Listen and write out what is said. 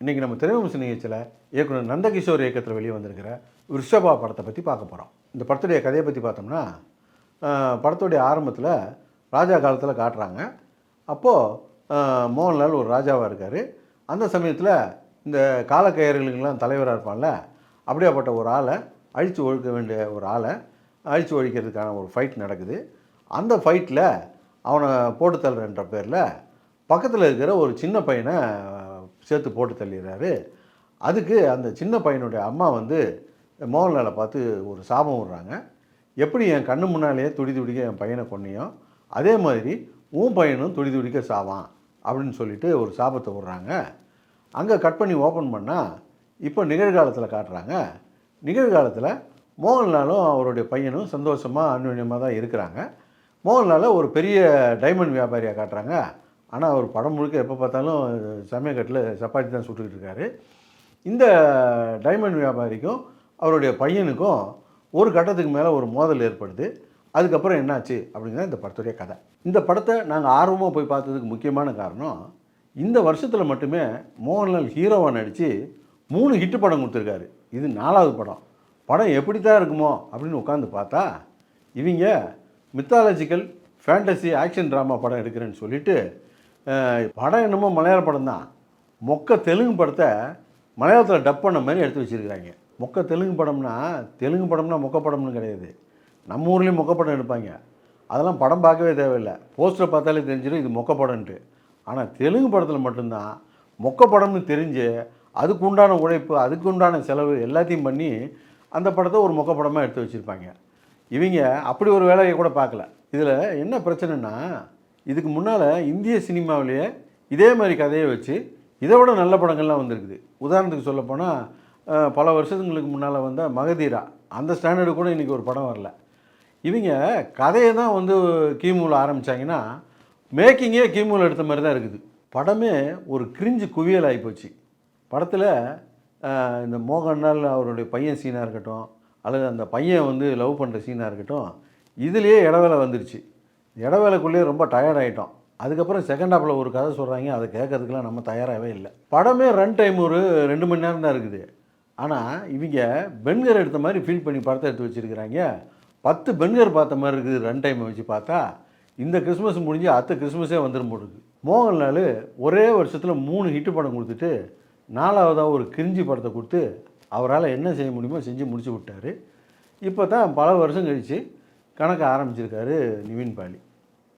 இன்றைக்கி நம்ம திரைவிமர்சன நிகழ்ச்சியில் இயக்குனர் நந்தகிஷோர் இயக்கத்தில் வெளியே வந்திருக்கிற ரிஷபா படத்தை பற்றி பார்க்க போகிறோம். இந்த படத்துடைய கதையை பற்றி பார்த்தோம்னா, படத்துடைய ஆரம்பத்தில் ராஜா காலத்தில் காட்டுறாங்க. அப்போது மோகன்லால் ஒரு ராஜாவாக இருக்கார். அந்த சமயத்தில் இந்த காலக்கயர்களுக்கெல்லாம் தலைவராக இருப்பான்ல, அப்படியாப்பட்ட ஒரு ஆளை அழித்து ஒழிக்க வேண்டிய ஒரு ஆளை அழித்து ஒழிக்கிறதுக்கான ஒரு ஃபைட் நடக்குது. அந்த ஃபைட்டில் அவனை போட்டு தள்ளுறன்ற பேரில் பக்கத்தில் இருக்கிற ஒரு சின்ன பையனை சேர்த்து போட்டு தள்ளிடுறாரு. அதுக்கு அந்த சின்ன பையனுடைய அம்மா வந்து மோகன்லாலை பார்த்து ஒரு சாபம் விடுறாங்க. எப்படி என் கண்ணு முன்னாலேயே துடி துடிக்க என் பையனை கொன்னியோ, அதே மாதிரி உன் பையனும் துடி துடிக்க சாவான் அப்படின்னு சொல்லிட்டு ஒரு சாபத்தை விடுறாங்க. அங்கே கட் பண்ணி ஓப்பன் பண்ணால் இப்போ நிகழ்காலத்தில் காட்டுறாங்க. நிகழ்காலத்தில் மோகன்லாலும் அவருடைய பையனும் சந்தோஷமாக அந்யோன்யமாக தான் இருக்கிறாங்க. மோகன்லாலை ஒரு பெரிய டைமண்ட் வியாபாரியாக காட்டுறாங்க. ஆனால் அவர் படம் முழுக்க எப்போ பார்த்தாலும் சமயக்கட்டில் சப்பாத்தி தான் சுட்டுக்கிட்டு இருக்காரு. இந்த டைமண்ட் வியாபாரிக்கும் அவருடைய பையனுக்கும் ஒரு கட்டத்துக்கு மேலே ஒரு மோதல் ஏற்படுது. அதுக்கப்புறம் என்னாச்சு அப்படிங்கிறது இந்த படத்துடைய கதை. இந்த படத்தை நாங்கள் ஆர்வமாக போய் பார்த்ததுக்கு முக்கியமான காரணம், இந்த வருஷத்தில் மட்டுமே மோகன்லால் ஹீரோவாக நடித்து 3 ஹிட்டு படம் கொடுத்துருக்காரு. இது 4வது படம். படம் எப்படி தான் இருக்குமோ அப்படின்னு உட்காந்து பார்த்தா, இவங்க மித்தாலஜிக்கல் ஃபேண்டசி ஆக்ஷன் ட்ராமா படம் எடுக்கிறேன்னு சொல்லிவிட்டு, படம் என்னமோ மலையாள படம் தான், மொக்க தெலுங்கு படத்தை மலையாளத்தில் டப் பண்ண மாதிரி எடுத்து வச்சுருக்கிறாங்க. மொக்க தெலுங்கு படம்னா மொக்க படம்னு கிடையாது. நம்ம ஊர்லேயும் மொக்க படம் எடுப்பாங்க. அதெல்லாம் படம் பார்க்கவே தேவையில்லை, போஸ்டரை பார்த்தாலே தெரிஞ்சிடும் இது மொக்க படம்ன்ட்டு. ஆனால் தெலுங்கு படத்தில் மட்டும்தான் மொக்க படம்னு தெரிஞ்சு அதுக்கு உண்டான உழைப்பு, அதுக்கு உண்டான செலவு எல்லாத்தையும் பண்ணி அந்த படத்தை ஒரு மொக்க படமாக எடுத்து வச்சுருப்பாங்க. இவங்க அப்படி ஒரு வேலையை கூட பார்க்கல. இதில் என்ன பிரச்சனைனா, இதுக்கு முன்னால் இந்திய சினிமாவிலேயே இதே மாதிரி கதையை வச்சு இதை விட நல்ல படங்கள்லாம் வந்திருக்குது. உதாரணத்துக்கு சொல்லப்போனால் பல வருஷங்களுக்கு முன்னால் வந்த மகதீரா, அந்த ஸ்டாண்டர்டு கூட இன்றைக்கி ஒரு படம் வரல. இவங்க கதையை தான் வந்து கிமுவில் ஆரம்பித்தாங்கன்னா மேக்கிங்கே கிமுவில் எடுத்த மாதிரி தான் இருக்குது. படமே ஒரு கிரிஞ்சு குவியல் ஆகிப்போச்சு. படத்தில் இந்த மோகன்லால் அவருடைய பையன் சீனாக இருக்கட்டும், அல்லது அந்த பையன் வந்து லவ் பண்ணுற சீனாக இருக்கட்டும், இதுலேயே இடவேளை வந்துருச்சு. இடவேளைக்குள்ளேயே ரொம்ப டயர்ட் ஆகிட்டோம். அதுக்கப்புறம் செகண்ட் ஹாஃபில் ஒரு கதை சொல்கிறாங்க, அதை கேட்கறதுக்கெலாம் நம்ம தயாராகவே இல்லை. படமே ரன் டைம் ஒரு 2 மணி நேரம் தான் இருக்குது. ஆனால் இவங்க பென்கர் எடுத்த மாதிரி ஃபீல் பண்ணி படத்தை எடுத்து வச்சுருக்கிறாங்க. 10 பென்கர் பார்த்த மாதிரி இருக்குது ரன் டைமை வச்சு பார்த்தா. இந்த கிறிஸ்மஸ் முடிஞ்சு அடுத்த கிறிஸ்மஸே வந்துடும் போடுது. மோகன்லால் ஒரே வருஷத்தில் 3 ஹிட்டு படம் கொடுத்துட்டு 4வதாக ஒரு கிரிஞ்சி படத்தை கொடுத்து அவரால் என்ன செய்ய முடியுமோ செஞ்சு முடிச்சு விட்டார். இப்போ தான் பல வருஷம் கழித்து கணக்கு ஆரம்பிச்சிருக்காரு நிவின் பாலி.